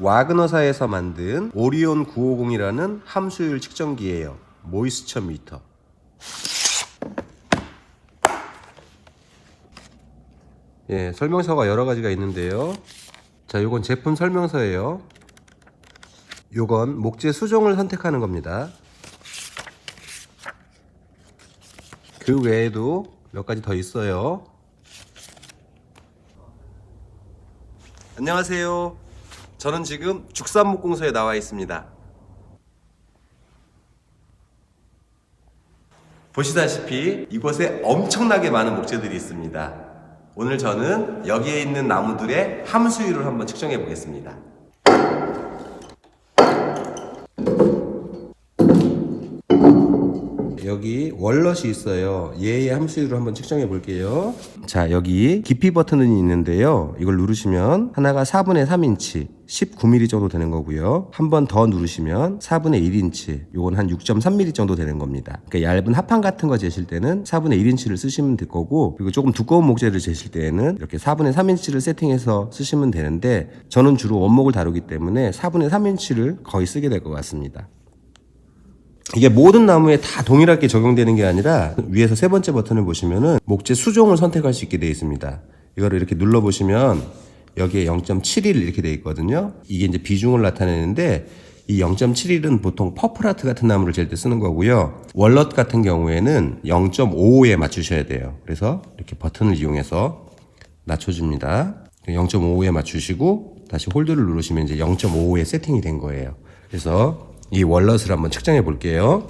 와그너사에서 만든 오리온 950이라는 함수율 측정기예요. 모이스처 미터. 예, 설명서가 여러 가지가 있는데요. 자, 요건 제품 설명서예요. 요건 목재 수종을 선택하는 겁니다. 그 외에도 몇 가지 더 있어요. 안녕하세요. 저는 지금 죽산목공소에 나와 있습니다. 보시다시피 이곳에 엄청나게 많은 목재들이 있습니다. 오늘 저는 여기에 있는 나무들의 함수율을 한번 측정해 보겠습니다. 여기 월넛이 있어요. 얘의 함수율을 한번 측정해 볼게요. 자, 여기 깊이 버튼이 있는데요. 이걸 누르시면 하나가 4분의 3인치 19mm 정도 되는 거고요. 한 번 더 누르시면 4분의 1인치, 요건 한 6.3mm 정도 되는 겁니다. 그러니까 얇은 합판 같은 거 재실 때는 4분의 1인치를 쓰시면 될 거고, 그리고 조금 두꺼운 목재를 재실 때는 이렇게 4분의 3인치를 세팅해서 쓰시면 되는데, 저는 주로 원목을 다루기 때문에 4분의 3인치를 거의 쓰게 될 것 같습니다. 이게 모든 나무에 다 동일하게 적용되는 게 아니라 위에서 세 번째 버튼을 보시면은 목재 수종을 선택할 수 있게 되어 있습니다. 이거를 이렇게 눌러 보시면 여기에 0.71 이렇게 되어 있거든요. 이게 이제 비중을 나타내는데, 이 0.71은 보통 퍼플아트 같은 나무를 잴 때 쓰는 거고요. 월넛 같은 경우에는 0.55에 맞추셔야 돼요. 그래서 이렇게 버튼을 이용해서 낮춰줍니다. 0.55에 맞추시고 다시 홀드를 누르시면 이제 0.55에 세팅이 된 거예요. 그래서 이 월넛을 한번 측정해 볼게요.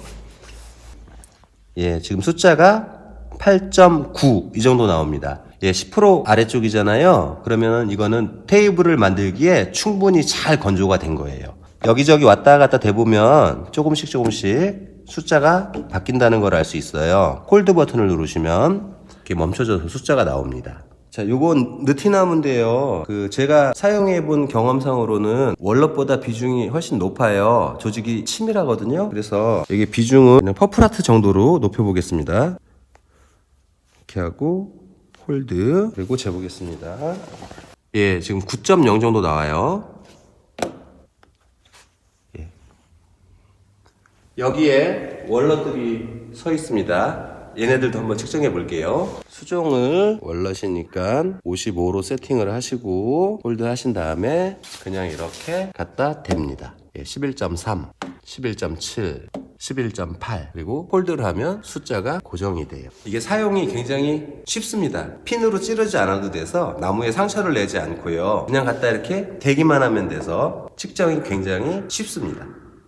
예, 지금 숫자가 8.9 이 정도 나옵니다. 예, 10% 아래쪽이잖아요. 그러면 이거는 테이블을 만들기에 충분히 잘 건조가 된 거예요. 여기저기 왔다 갔다 대보면 조금씩 숫자가 바뀐다는 걸 알 수 있어요. 홀드 버튼을 누르시면 이렇게 멈춰져서 숫자가 나옵니다. 자, 요건 느티나무인데요. 제가 사용해본 경험상으로는 월넛보다 비중이 훨씬 높아요. 조직이 치밀하거든요. 그래서 여기 비중은 그냥 퍼플아트 정도로 높여보겠습니다. 이렇게 하고 홀드, 그리고 재보겠습니다. 예, 지금 9.0 정도 나와요. 예. 여기에 월넛들이 서 있습니다. 얘네들도 한번 측정해 볼게요. 수종을 월넛이니까 55로 세팅을 하시고 홀드 하신 다음에 그냥 이렇게 갖다 댑니다. 예, 11.3, 11.7, 11.8, 그리고 홀드를 하면 숫자가 고정이 돼요. 이게 사용이 굉장히 쉽습니다. 핀으로 찌르지 않아도 돼서 나무에 상처를 내지 않고요. 그냥 갖다 이렇게 대기만 하면 돼서 측정이 굉장히 쉽습니다.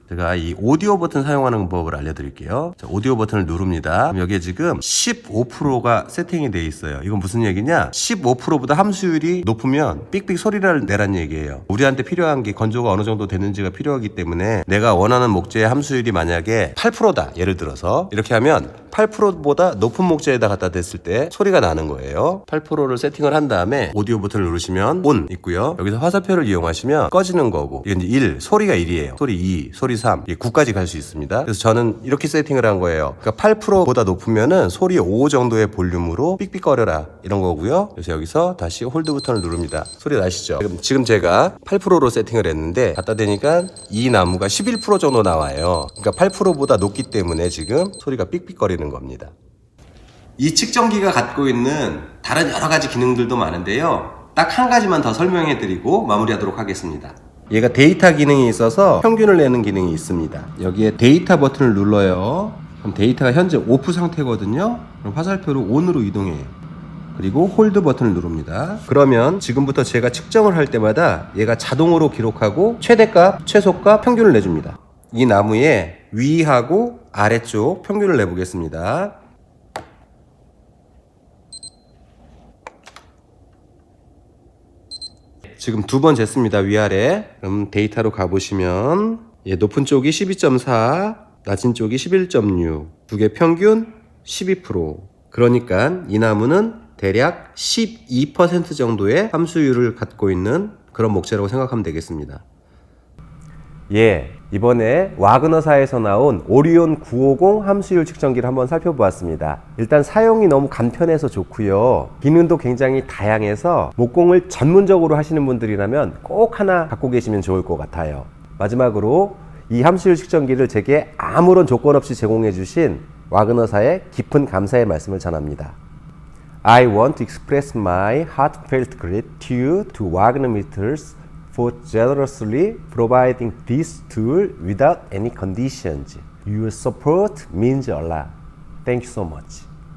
제가 이 오디오 버튼 사용하는 법을 알려드릴게요. 자, 오디오 버튼을 누릅니다. 그럼 여기에 지금 15%가 세팅이 되어 있어요. 이건 무슨 얘기냐? 15%보다 함수율이 높으면 삑삑 소리를 내란 얘기예요. 우리한테 필요한 게 건조가 어느 정도 되는지가 필요하기 때문에, 내가 원하는 목재의 함수율이 만약에 8%다. 예를 들어서 이렇게 하면 8%보다 높은 목재에다 갖다 댔을 때 소리가 나는 거예요. 8%를 세팅을 한 다음에 오디오 버튼을 누르시면 ON 있고요. 여기서 화살표를 이용하시면 꺼지는 거고, 이건 1, 소리가 1이에요. 소리 2, 소리 3, 9까지 갈 수 있습니다. 그래서 저는 이렇게 세팅을 한 거예요. 그러니까 8%보다 높으면은 소리 5 정도의 볼륨으로 삑삑거려라, 이런 거고요. 그래서 여기서 다시 홀드 버튼을 누릅니다. 소리 나시죠? 지금 제가 8%로 세팅을 했는데 갖다 대니까 이 나무가 11% 정도 나와요. 그러니까 8%보다 높기 때문에 지금 소리가 삑삑거리는 겁니다. 이 측정기가 갖고 있는 다른 여러 가지 기능들도 많은데요. 딱 한 가지만 더 설명해 드리고 마무리하도록 하겠습니다. 얘가 데이터 기능이 있어서 평균을 내는 기능이 있습니다. 여기에 데이터 버튼을 눌러요. 그럼 데이터가 현재 오프 상태거든요. 그럼 화살표로 ON으로 이동해요. 그리고 홀드 버튼을 누릅니다. 그러면 지금부터 제가 측정을 할 때마다 얘가 자동으로 기록하고 최대값, 최소값, 평균을 내줍니다. 이 나무의 위하고 아래쪽 평균을 내보겠습니다. 지금 두 번 쟀습니다. 위아래. 그럼 데이터로 가보시면, 예, 높은 쪽이 12.4, 낮은 쪽이 11.6, 두 개 평균 12%. 그러니까 이 나무는 대략 12% 정도의 함수율을 갖고 있는 그런 목재라고 생각하면 되겠습니다. 예, 이번에 와그너사에서 나온 오리온 950 함수율 측정기를 한번 살펴보았습니다. 일단 사용이 너무 간편해서 좋고요. 기능도 굉장히 다양해서 목공을 전문적으로 하시는 분들이라면 꼭 하나 갖고 계시면 좋을 것 같아요. 마지막으로 이 함수율 측정기를 제게 아무런 조건 없이 제공해 주신 와그너사의 깊은 감사의 말씀을 전합니다. I want to express my heartfelt gratitude to Wagner Meters for generously providing this tool without any conditions. Your support means a lot. Thank you so much.